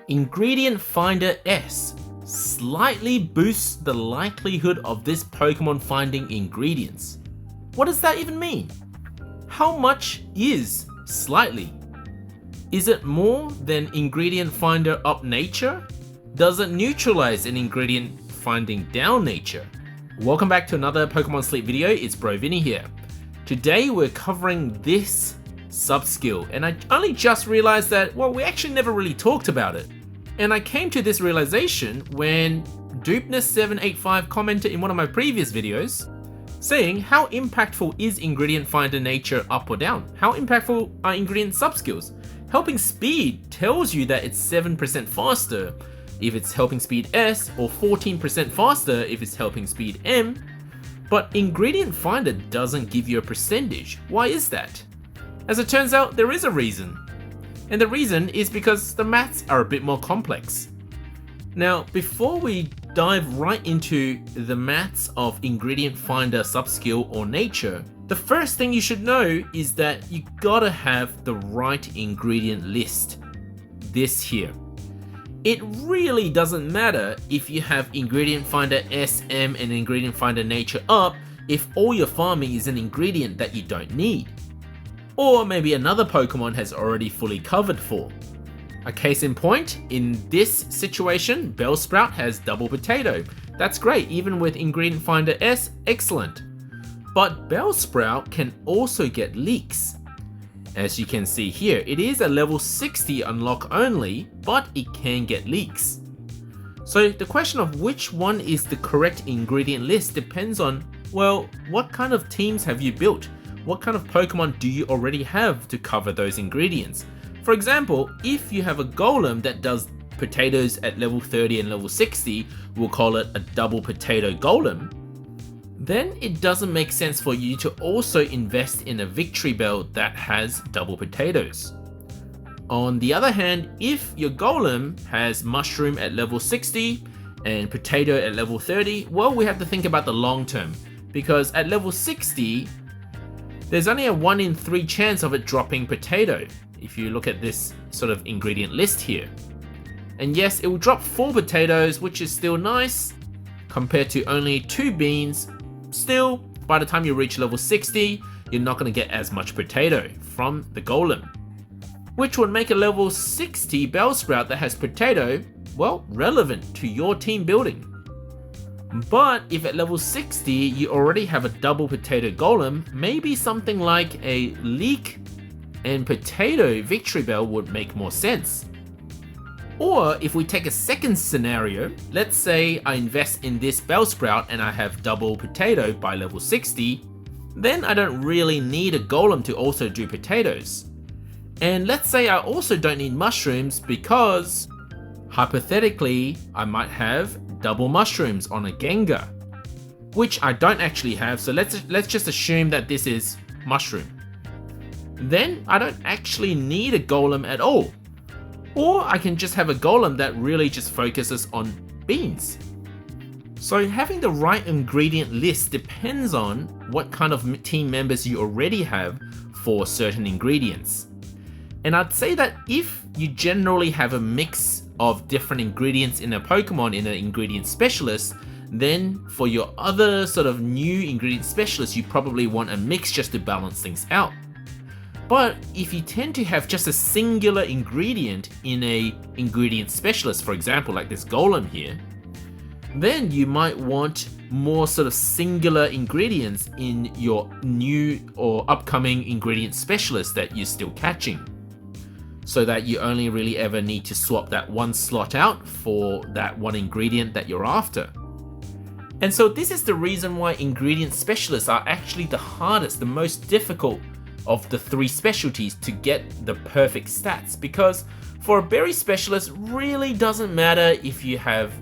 Ingredient Finder S slightly boosts the likelihood of this Pokemon finding ingredients. What does that even mean? How much is slightly? Is it more than Ingredient Finder up nature? Does it neutralize an ingredient finding down nature? Welcome back to another Pokemon Sleep video, it's Bro Vinny here. Today we're covering this subskill, and I only just realized that, well, we actually never really talked about it. And I came to this realization when Doopness785 commented in one of my previous videos, saying how impactful is Ingredient Finder nature up or down? How impactful are ingredient subskills? Helping Speed tells you that it's 7% faster if it's Helping Speed S, or 14% faster if it's Helping Speed M, but Ingredient Finder doesn't give you a percentage. Why is that? As it turns out, there is a reason. And the reason is because the maths are a bit more complex. Now, before we dive right into the maths of Ingredient Finder subskill or nature, the first thing you should know is that you gotta have the right ingredient list. This here. It really doesn't matter if you have Ingredient Finder SM and Ingredient Finder Nature up if all you're farming is an ingredient that you don't need. Or maybe another Pokemon has already fully covered for. A case in point, in this situation, Bellsprout has double potato. That's great, even with Ingredient Finder S, excellent. But Bellsprout can also get leaks. As you can see here, it is a level 60 unlock only, but it can get leaks. So the question of which one is the correct ingredient list depends on, well, what kind of teams have you built? What kind of Pokemon do you already have to cover those ingredients? For example, if you have a Golem that does potatoes at level 30 and level 60, we'll call it a double potato Golem, then it doesn't make sense for you to also invest in a Victory Bell that has double potatoes. On the other hand, if your Golem has Mushroom at level 60 and Potato at level 30, well, we have to think about the long term, because at level 60, there's only a 1 in 3 chance of it dropping Potato, if you look at this sort of ingredient list here. And yes, it will drop 4 potatoes, which is still nice, compared to only 2 beans. Still, by the time you reach level 60, you're not going to get as much potato from the Golem, which would make a level 60 Bellsprout that has potato, well, relevant to your team building. But if at level 60 you already have a double potato Golem, maybe something like a Leek and Potato Victory Bell would make more sense. Or if we take a second scenario, let's say I invest in this Bellsprout and I have double potato by level 60, then I don't really need a Golem to also do potatoes. And let's say I also don't need mushrooms because, hypothetically, I might have double mushrooms on a Gengar, which I don't actually have, so let's just assume that this is mushroom. Then I don't actually need a Golem at all. Or I can just have a Golem that really just focuses on beans. So having the right ingredient list depends on what kind of team members you already have for certain ingredients. And I'd say that if you generally have a mix of different ingredients in a Pokemon in an ingredient specialist, then for your other sort of new ingredient specialist, you probably want a mix just to balance things out. But if you tend to have just a singular ingredient in a ingredient specialist, for example, like this Golem here, then you might want more sort of singular ingredients in your new or upcoming ingredient specialist that you're still catching, so that you only really ever need to swap that one slot out for that one ingredient that you're after. And so this is the reason why ingredient specialists are actually the hardest, the most difficult of the 3 specialties to get the perfect stats, because for a berry specialist really doesn't matter if you have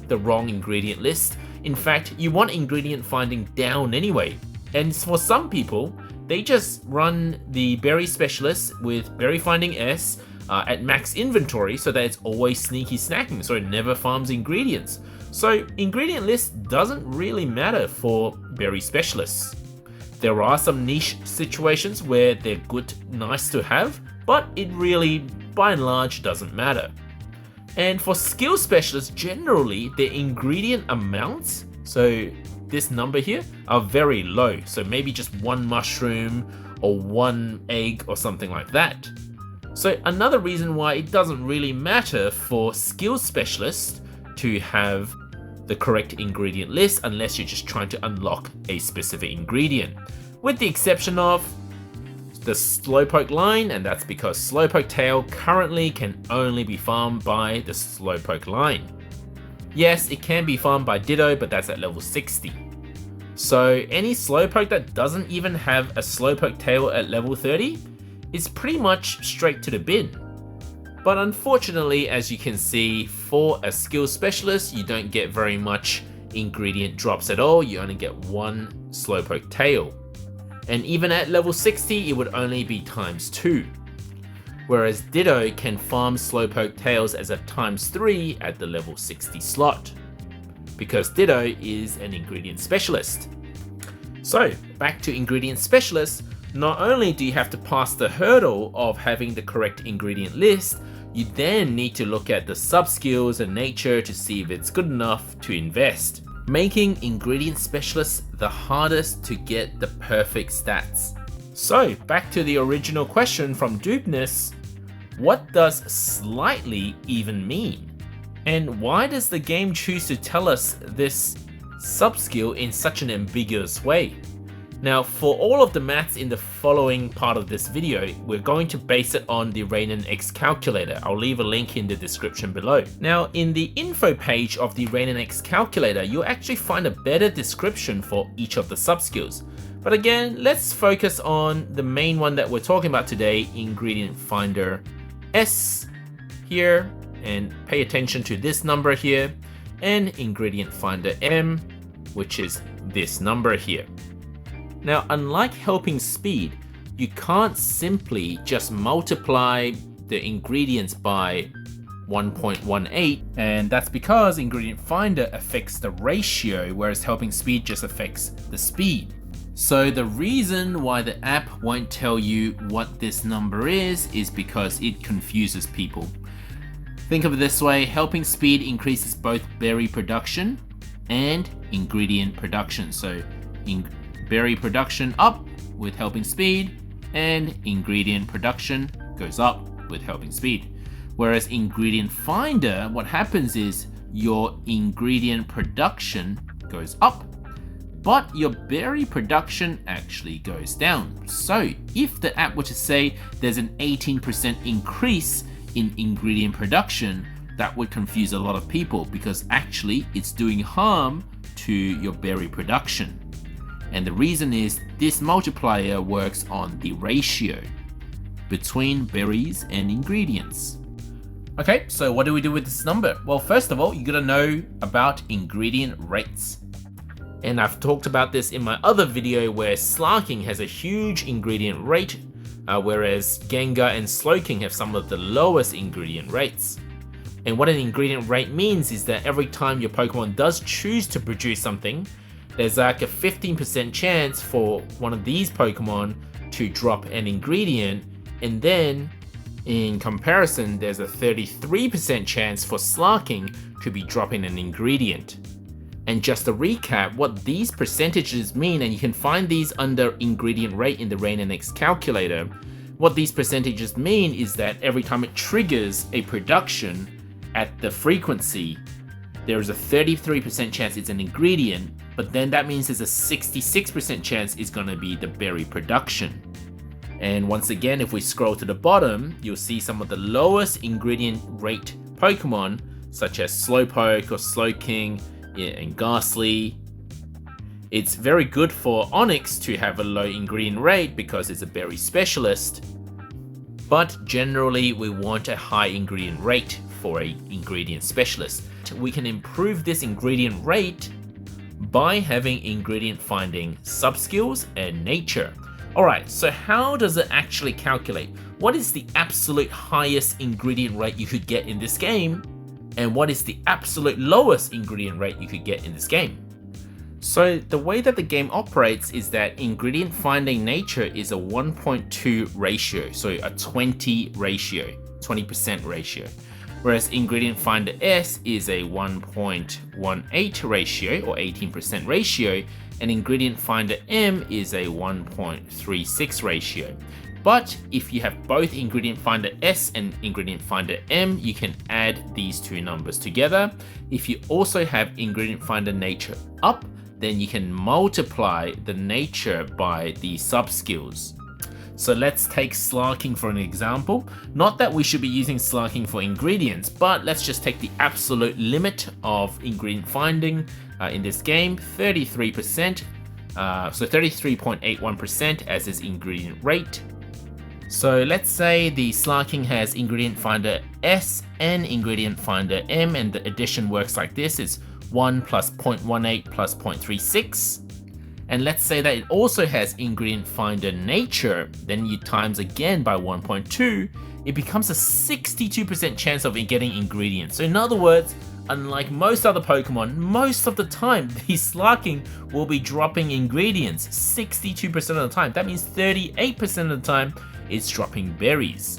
the wrong ingredient list. In fact, you want ingredient finding down anyway. And for some people, they just run the berry specialist with berry finding S at max inventory so that it's always sneaky snacking, so it never farms ingredients. So ingredient list doesn't really matter for berry specialists. There are some niche situations where they're good, nice to have, but it really, by and large, doesn't matter. And for skill specialists, generally the ingredient amounts, so this number here, are very low. So maybe just one mushroom or one egg or something like that. So another reason why it doesn't really matter for skill specialists to have the correct ingredient list unless you're just trying to unlock a specific ingredient, with the exception of the Slowpoke line, and that's because Slowpoke tail currently can only be farmed by the Slowpoke line. Yes, it can be farmed by Ditto, but that's at level 60. So any Slowpoke that doesn't even have a Slowpoke tail at level 30 is pretty much straight to the bin. But unfortunately, as you can see, for a skill specialist, you don't get very much ingredient drops at all. You only get one Slowpoke tail. And even at level 60, it would only be ×2. Whereas Ditto can farm Slowpoke tails as a ×3 at the level 60 slot, because Ditto is an ingredient specialist. So back to ingredient specialists, not only do you have to pass the hurdle of having the correct ingredient list, you then need to look at the subskills and nature to see if it's good enough to invest, making ingredient specialists the hardest to get the perfect stats. So back to the original question from Dubness, what does slightly even mean? And why does the game choose to tell us this subskill in such an ambiguous way? Now, for all of the maths in the following part of this video, we're going to base it on the Rainen X calculator. I'll leave a link in the description below. Now, in the info page of the Rainen X calculator, you'll actually find a better description for each of the subskills. But again, let's focus on the main one that we're talking about today, Ingredient Finder S here, and pay attention to this number here, and Ingredient Finder M, which is this number here. Now, unlike helping speed, you can't simply just multiply the ingredients by 1.18, and that's because Ingredient Finder affects the ratio, whereas helping speed just affects the speed. So the reason why the app won't tell you what this number is because it confuses people. Think of it this way, helping speed increases both berry production and ingredient production. So berry production up with helping speed, and ingredient production goes up with helping speed. Whereas Ingredient Finder, what happens is your ingredient production goes up, but your berry production actually goes down. So if the app were to say there's an 18% increase in ingredient production, that would confuse a lot of people, because actually it's doing harm to your berry production. And the reason is this multiplier works on the ratio between berries and ingredients. Okay, so what do we do with this number? Well, first of all, you gotta know about ingredient rates. And I've talked about this in my other video where Slarking has a huge ingredient rate, whereas Gengar and Slowking have some of the lowest ingredient rates. And what an ingredient rate means is that every time your Pokemon does choose to produce something, there's like a 15% chance for one of these Pokemon to drop an ingredient, and then in comparison, there's a 33% chance for Slarking to be dropping an ingredient. And just to recap what these percentages mean, and you can find these under ingredient rate in the Rainen X calculator, what these percentages mean is that every time it triggers a production at the frequency, there is a 33% chance it's an ingredient, but then that means there's a 66% chance it's going to be the berry production. And once again, if we scroll to the bottom, you'll see some of the lowest ingredient rate Pokemon, such as Slowpoke or Slowking and Ghastly. It's very good for Onyx to have a low ingredient rate because it's a berry specialist, but generally we want a high ingredient rate for an ingredient specialist. We can improve this ingredient rate by having ingredient finding subskills and nature. Alright, so how does it actually calculate? What is the absolute highest ingredient rate you could get in this game? And what is the absolute lowest ingredient rate you could get in this game? So the way that the game operates is that ingredient finding nature is a 1.2 ratio, so a 20 ratio, 20% ratio. whereas ingredient finder S is a 1.18 ratio or 18% ratio, and ingredient finder M is a 1.36 ratio. But if you have both ingredient finder S and ingredient finder M, you can add these two numbers together. If you also have ingredient finder nature up, then you can multiply the nature by the subskills. So let's take slarking for an example. Not that we should be using slarking for ingredients, but let's just take the absolute limit of ingredient finding in this game, 33%. So 33.81% as is ingredient rate. So let's say the slarking has ingredient finder S and ingredient finder M, and the addition works like this. It's 1 plus 0.18 plus 0.36. And let's say that it also has ingredient finder nature, then you times again by 1.2, it becomes a 62% chance of getting ingredients. So in other words, unlike most other Pokemon, most of the time the Slarking will be dropping ingredients 62% of the time. That means 38% of the time it's dropping berries.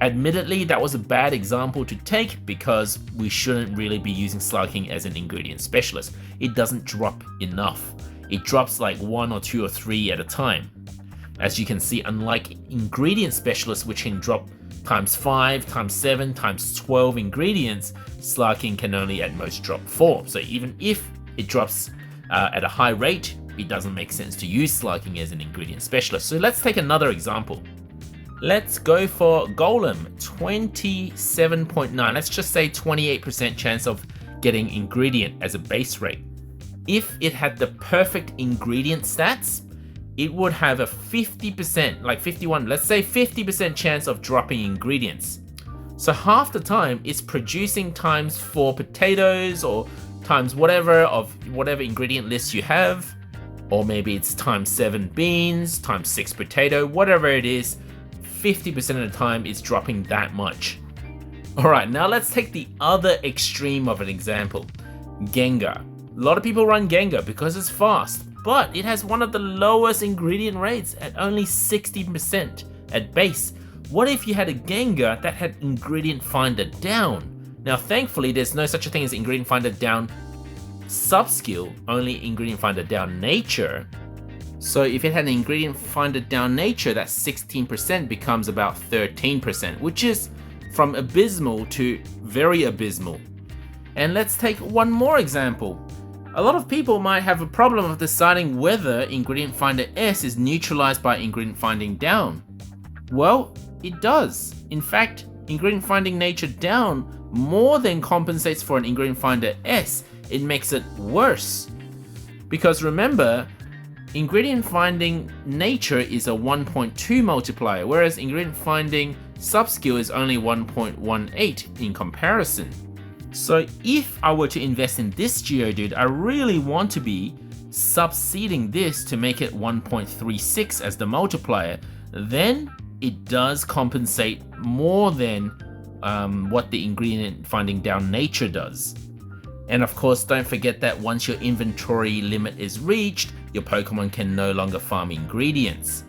Admittedly, that was a bad example to take because we shouldn't really be using Slarking as an ingredient specialist. It doesn't drop enough. It drops like 1 or 2 or 3 at a time. As you can see, unlike ingredient specialists, which can drop times 5, times 7, times 12 ingredients, Slarking can only at most drop 4. So even if it drops at a high rate, it doesn't make sense to use Slarking as an ingredient specialist. So let's take another example. Let's go for Golem, 27.9. Let's just say 28% chance of getting ingredient as a base rate. If it had the perfect ingredient stats, it would have a 50%, like 51, let's say 50% chance of dropping ingredients. So half the time it's producing times 4 potatoes or times whatever ingredient list you have, or maybe it's times 7 beans, times 6 potato, whatever it is, 50% of the time it's dropping that much. Alright, now let's take the other extreme of an example, Gengar. A lot of people run Gengar because it's fast, but it has one of the lowest ingredient rates at only 60% at base. What if you had a Gengar that had ingredient finder down? Now thankfully there's no such a thing as ingredient finder down subskill, only ingredient finder down nature. So if it had an ingredient finder down nature, that 16% becomes about 13%, which is from abysmal to very abysmal. And let's take one more example. A lot of people might have a problem of deciding whether ingredient finder S is neutralized by ingredient finding down. Well, it does. In fact, ingredient finding nature down more than compensates for an ingredient finder S. It makes it worse. Because remember, ingredient finding nature is a 1.2 multiplier, whereas ingredient finding subskill is only 1.18 in comparison. So if I were to invest in this Geodude, I really want to be subseeding this to make it 1.36 as the multiplier. Then it does compensate more than what the ingredient finding down nature does. And of course, don't forget that once your inventory limit is reached, your Pokemon can no longer farm ingredients.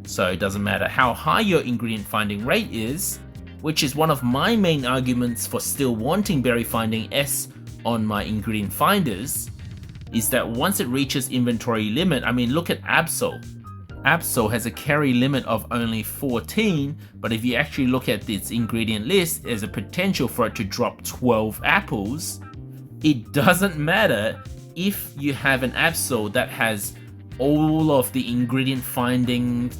So it doesn't matter how high your ingredient finding rate is, which is one of my main arguments for still wanting berry finding S on my ingredient finders, is that once it reaches inventory limit, I mean look at Absol. Absol has a carry limit of only 14, but if you actually look at its ingredient list, there's a potential for it to drop 12 apples. It doesn't matter if you have an Absol that has all of the ingredient finding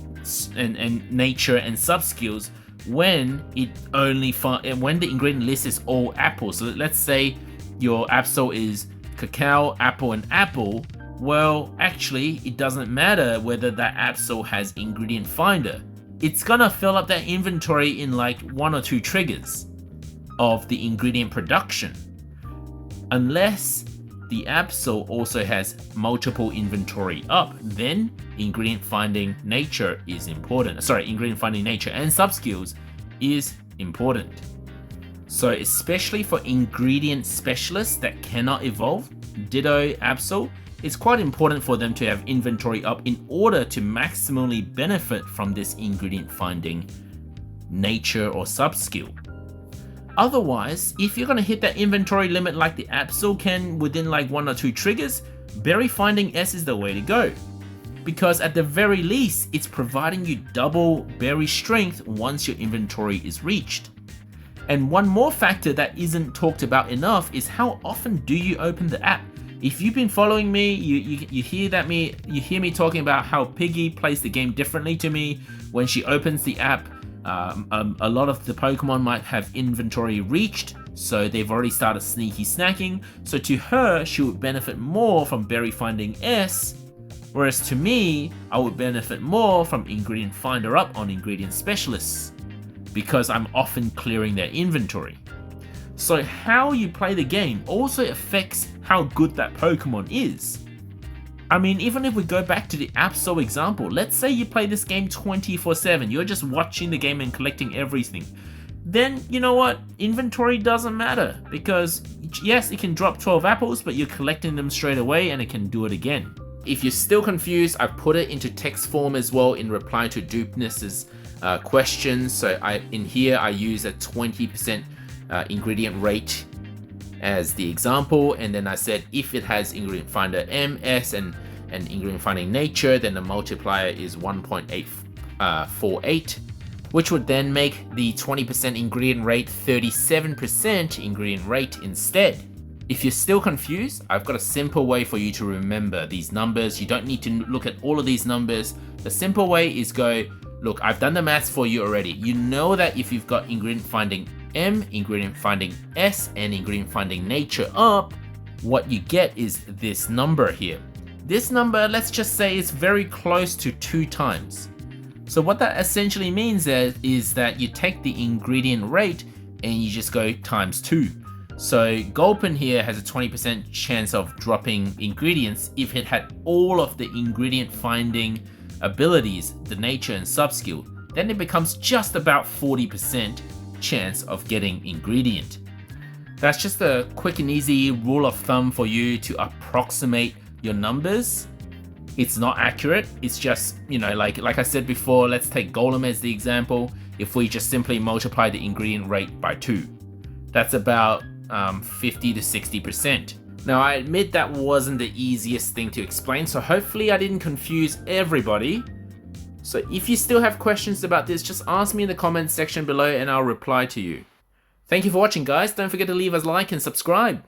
and nature and subskills when the ingredient list is all apples. So let's say your Absol is cacao, apple, and apple. Well, actually, it doesn't matter whether that Absol has ingredient finder. It's gonna fill up that inventory in like 1 or 2 triggers of the ingredient production. Unless the Absol also has multiple inventory up, then ingredient finding nature is important. Sorry, ingredient finding nature and subskills is important. So especially for ingredient specialists that cannot evolve, ditto Absol, it's quite important for them to have inventory up in order to maximally benefit from this ingredient finding nature or subskill. Otherwise, if you're gonna hit that inventory limit like the app still can within like 1 or 2 triggers, berry finding S is the way to go. Because at the very least, it's providing you double berry strength once your inventory is reached. And one more factor that isn't talked about enough is how often do you open the app? If you've been following me, you hear me talking about how Piggy plays the game differently to me. When she opens the app, a lot of the Pokemon might have inventory reached, so they've already started sneaky snacking. So to her, she would benefit more from berry finding S, whereas to me, I would benefit more from ingredient finder up on ingredient specialists, because I'm often clearing their inventory. So how you play the game also affects how good that Pokemon is. I mean, even if we go back to the App Store example, let's say you play this game 24/7, you're just watching the game and collecting everything. Then, you know what? Inventory doesn't matter, because yes, it can drop 12 apples, but you're collecting them straight away and it can do it again. If you're still confused, I've put it into text form as well in reply to Doopness's questions. So in here I use a 20% ingredient rate as the example, and then I said if it has ingredient finder M, S, and ingredient finding nature, then the multiplier is 1.848, which would then make the 20% ingredient rate 37% ingredient rate instead. If you're still confused, I've got a simple way for you to remember these numbers. You don't need to look at all of these numbers. The simple way is go, look, I've done the maths for you already. You know that if you've got ingredient finding M, ingredient finding S, and ingredient finding nature up, what you get is this number here. This number, let's just say, is very close to 2 times. So what that essentially means is that you take the ingredient rate and you just go times 2. So Gulpin here has a 20% chance of dropping ingredients if it had all of the ingredient finding abilities, the nature and subskill. Then it becomes just about 40% chance of getting ingredient. That's just a quick and easy rule of thumb for you to approximate your numbers. It's not accurate. It's just, you know, like I said before, let's take Golem as the example. If we just simply multiply the ingredient rate by 2, that's about 50 to 60%. Now I admit that wasn't the easiest thing to explain, so hopefully I didn't confuse everybody. So if you still have questions about this, just ask me in the comments section below and I'll reply to you. Thank you for watching, guys. Don't forget to leave us a like and subscribe.